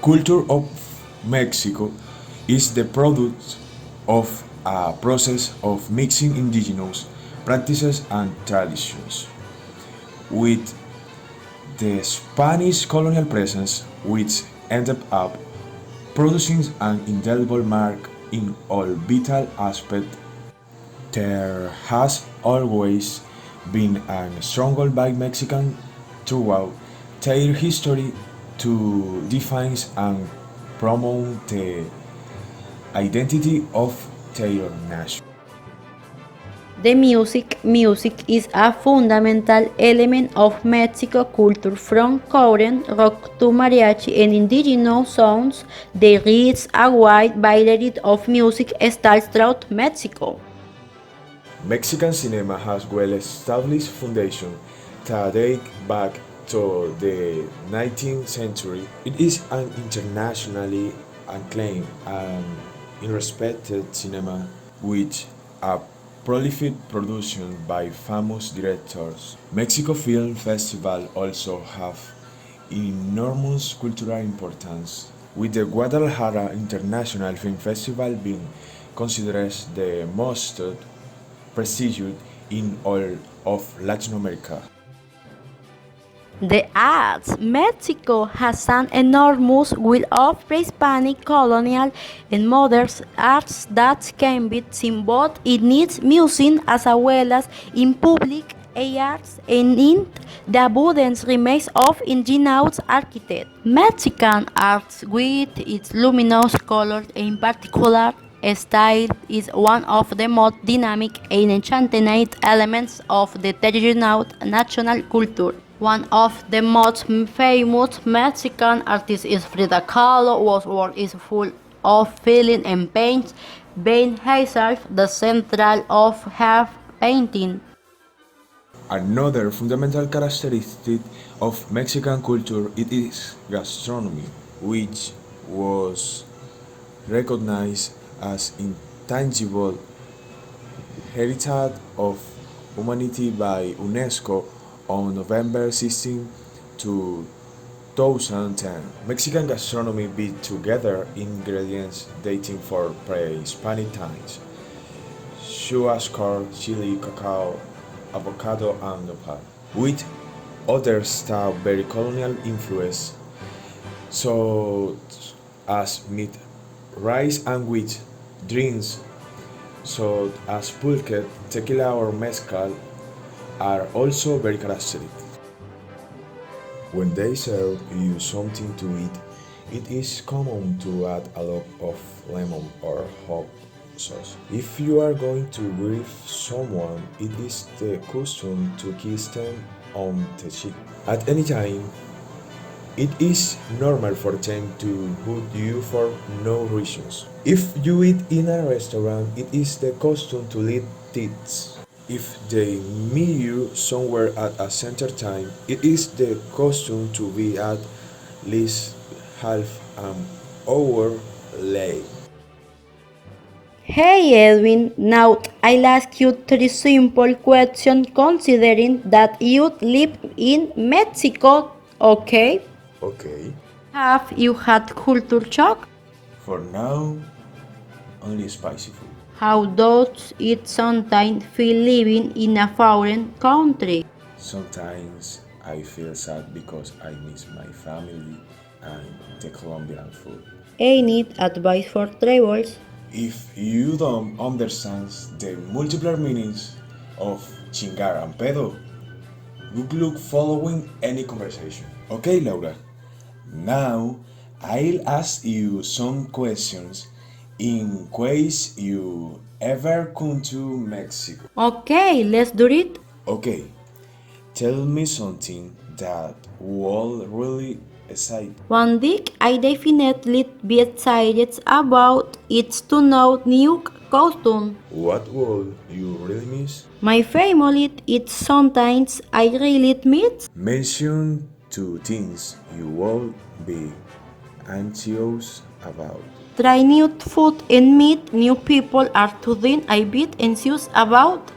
culture of Mexico is the product of a process of mixing indigenous practices and traditions with the Spanish colonial presence, which ended up producing an indelible mark in all vital aspects. There has always been a struggle by Mexicans throughout their history to define and promote the identity of their nation. The music is a fundamental element of Mexico culture from current rock to mariachi and indigenous sounds. There is a wide variety of music styles throughout Mexico. Mexican cinema has well-established foundation that date back to the 19th century. It is an internationally acclaimed and respected cinema with a prolific production by famous directors. Mexico Film Festival also have enormous cultural importance, with the Guadalajara International Film Festival being considered the most prestigious in all of Latin America. The arts. Mexico has an enormous wealth of pre-Hispanic, colonial, and modern arts that can be seen both in its museum as well as in public arts and in the abundant remains of indigenous architecture. Mexican art, with its luminous colors and in particular style, is one of the most dynamic and enchanting elements of the traditional national culture. One of the most famous Mexican artists is Frida Kahlo, whose work is full of feeling and pain, being herself the central of her painting. Another fundamental characteristic of Mexican culture it is gastronomy, which was recognized as intangible heritage of humanity by UNESCO on November 16, 2010. Mexican gastronomy beat together ingredients dating for pre-Hispanic times: churrasco, chili, cacao, avocado, and nopal, with others that very colonial influence, such as meat, rice, and wheat. Drinks such as pulque, tequila, or mezcal are also very characteristic. When they serve you something to eat, it is common to add a lot of lemon or hot sauce. If you are going to greet someone, it is the custom to kiss them on the cheek. At any time, it is normal for them to hug you for no reasons. If you eat in a restaurant, it is the custom to leave tips. If they meet you somewhere at a center time, it is the custom to be at least half an hour late. Hey Edwin, now I'll ask you three simple questions considering that you live in Mexico, okay? Okay, Have you had culture shock? for now, only spicy food. How does it sometimes feel living in a foreign country? Sometimes I feel sad because I miss my family and the Colombian food. Any advice for travelers? If you don't understand the multiple meanings of chingar and pedo, good luck following any conversation. Okay, Laura. Now I'll ask you some questions in case you ever come to Mexico. Okay, let's do it. Okay, tell me something that will really excite. One thing I definitely be excited about is to know new costume. What will you really miss? My family it's sometimes I really miss. Mention two things you will be anxious about. Try new food and meet new people are two things I bit anxious about.